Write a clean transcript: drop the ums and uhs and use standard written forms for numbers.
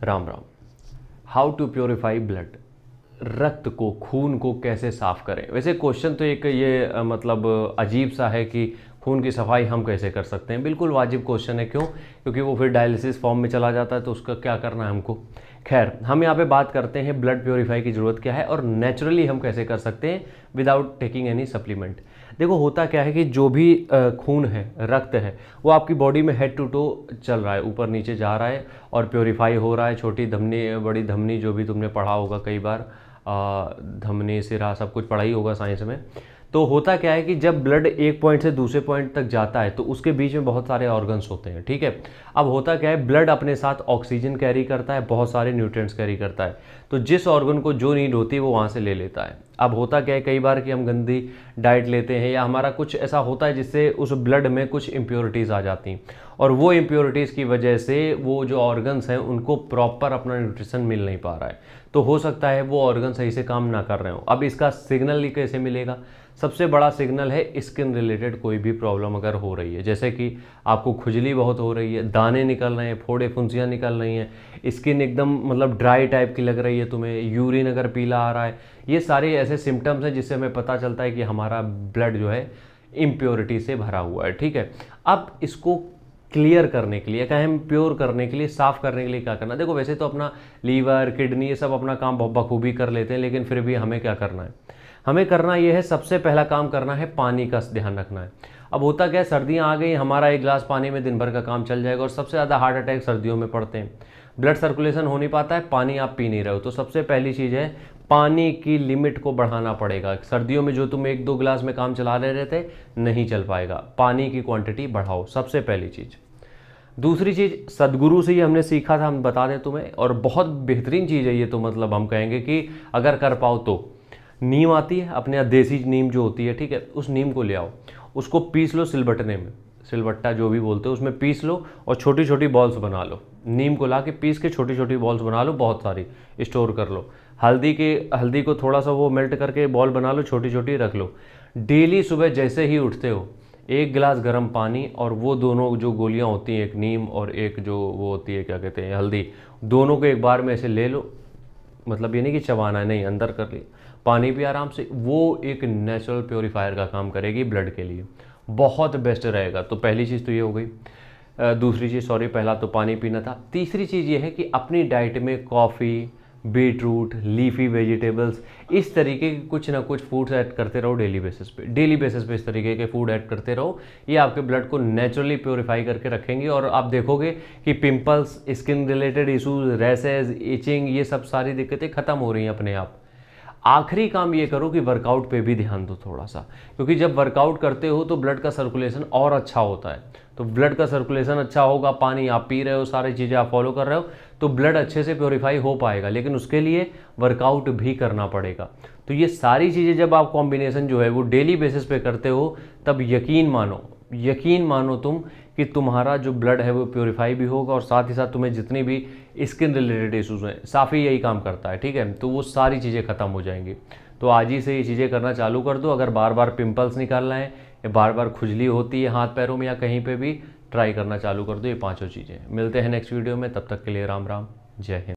Ram Ram. How to purify blood, रक्त को, खून को कैसे साफ़ करें। वैसे क्वेश्चन तो एक ये मतलब अजीब सा है कि खून की सफाई हम कैसे कर सकते हैं। बिल्कुल वाजिब क्वेश्चन है। क्यों? क्योंकि वो फिर डायलिसिस फॉर्म में चला जाता है, तो उसका क्या करना है हमको। खैर, हम यहाँ पे बात करते हैं ब्लड प्योरीफाई की ज़रूरत क्या है और नेचुरली हम कैसे कर सकते हैं विदाउट टेकिंग एनी सप्लीमेंट। देखो, होता क्या है कि जो भी खून है, रक्त है, वो आपकी बॉडी में हेड टू टो चल रहा है, ऊपर नीचे जा रहा है और प्योरीफाई हो रहा है। छोटी धमनी, बड़ी धमनी, जो भी तुमने पढ़ा होगा कई बार, धमनी, सिरा, सब कुछ पढ़ा ही होगा साइंस में। तो होता क्या है कि जब ब्लड एक पॉइंट से दूसरे पॉइंट तक जाता है तो उसके बीच में बहुत सारे ऑर्गन्स होते हैं, ठीक है। अब होता क्या है, ब्लड अपने साथ ऑक्सीजन कैरी करता है, बहुत सारे न्यूट्रिएंट्स कैरी करता है, तो जिस ऑर्गन को जो नीड होती है वो वहाँ से ले लेता है। अब होता क्या है, कई बार कि हम गंदी डाइट लेते हैं या हमारा कुछ ऐसा होता है जिससे उस ब्लड में कुछ इम्प्योरिटीज़ आ जाती हैं, और वो इम्प्योरिटीज़ की वजह से वो जो ऑर्गन्स हैं उनको प्रॉपर अपना न्यूट्रिशन मिल नहीं पा रहा है, तो हो सकता है वो ऑर्गन सही से काम ना कर रहे हो। अब इसका सिग्नल कैसे मिलेगा? सबसे बड़ा सिग्नल है स्किन रिलेटेड कोई भी प्रॉब्लम अगर हो रही है, जैसे कि आपको खुजली बहुत हो रही है, दाने निकल रहे हैं, फोड़े फुंसियाँ निकल रही हैं, स्किन एकदम मतलब ड्राई टाइप की लग रही है तुम्हें, यूरिन अगर पीला आ रहा है, ये सारे ऐसे सिम्टम्स हैं जिससे हमें पता चलता है कि हमारा ब्लड जो है इम्प्योरिटी से भरा हुआ है, ठीक है। अब इसको क्लियर करने के लिए, कहें प्योर करने के लिए, साफ़ करने के लिए क्या करना है। देखो, वैसे तो अपना लीवर, किडनी, ये सब अपना काम बखूबी कर लेते हैं, लेकिन फिर भी हमें क्या करना है, हमें करना ये है, सबसे पहला काम करना है पानी का ध्यान रखना है। अब होता क्या है, सर्दियाँ आ गई, हमारा एक गिलास पानी में दिन भर का काम चल जाएगा, और सबसे ज़्यादा हार्ट अटैक सर्दियों में पड़ते हैं। ब्लड सर्कुलेशन हो नहीं पाता है, पानी आप पी नहीं रहे हो, तो सबसे पहली चीज़ है पानी की लिमिट को बढ़ाना पड़ेगा। सर्दियों में जो तुम 1-2 गिलास में काम चला रहे थे, नहीं चल पाएगा, पानी की क्वांटिटी बढ़ाओ, सबसे पहली चीज़। दूसरी चीज़, सदगुरु से ये हमने सीखा था, हम बता दें तुम्हें, और बहुत बेहतरीन चीज़ है ये, तो मतलब हम कहेंगे कि अगर कर पाओ तो नीम आती है अपने यहाँ, देसी नीम जो होती है, ठीक है, उस नीम को ले आओ, उसको पीस लो सिलबट्टे में, सिलबट्टा जो भी बोलते हो, उसमें पीस लो और छोटी छोटी बॉल्स बना लो। नीम को ला के पीस के छोटी छोटी बॉल्स बना लो, बहुत सारी स्टोर कर लो। हल्दी को थोड़ा सा वो मेल्ट करके बॉल बना लो, छोटी छोटी रख लो। डेली सुबह जैसे ही उठते हो 1 गिलास गर्म पानी और वो दोनों जो गोलियां होती हैं, एक नीम और एक जो वो होती है, क्या कहते हैं, हल्दी, दोनों को एक बार में ऐसे ले लो। मतलब ये नहीं कि चबाना है, नहीं, अंदर कर लिया, पानी भी आराम से, वो एक नेचुरल प्योरीफायर का काम करेगी ब्लड के लिए, बहुत बेस्ट रहेगा। तो पहली चीज़ तो ये हो गई। दूसरी चीज़, सॉरी, पहला तो पानी पीना था। तीसरी चीज़ ये है कि अपनी डाइट में कॉफ़ी, बीटरूट, लीफी वेजिटेबल्स, इस तरीके के कुछ ना कुछ फूड्स ऐड करते रहो डेली बेसिस पे। डेली बेसिस पे इस तरीके के फूड ऐड करते रहो, ये आपके ब्लड को नेचुरली प्योरीफाई करके रखेंगे, और आप देखोगे कि pimples, skin related issues, rashes, itching, ये सब सारी दिक्कतें ख़त्म हो रही हैं अपने आप। आखिरी काम ये करो कि वर्कआउट पे भी ध्यान दो थोड़ा सा, क्योंकि जब वर्कआउट करते हो तो ब्लड का सर्कुलेशन और अच्छा होता है। तो ब्लड का सर्कुलेशन अच्छा होगा, पानी आप पी रहे हो, सारी चीज़ें आप फॉलो कर रहे हो, तो ब्लड अच्छे से प्योरीफाई हो पाएगा, लेकिन उसके लिए वर्कआउट भी करना पड़ेगा। तो ये सारी चीज़ें जब आप कॉम्बिनेशन जो है वो डेली बेसिस पे करते हो, तब यकीन मानो तुम कि तुम्हारा जो ब्लड है वो प्योरीफाई भी होगा, और साथ ही साथ तुम्हें जितनी भी स्किन रिलेटेड इशूज़ हैं, साफ़ी यही काम करता है, ठीक है, तो वो सारी चीज़ें ख़त्म हो जाएंगी। तो आज ही से ये चीज़ें करना चालू कर दो। अगर बार बार पिंपल्स निकल रहे हैं या बार बार खुजली होती है हाथ पैरों में या कहीं पे भी, ट्राई करना चालू कर दो ये 5 चीज़ें। मिलते हैं नेक्स्ट वीडियो में, तब तक के लिए राम राम, जय हिंद।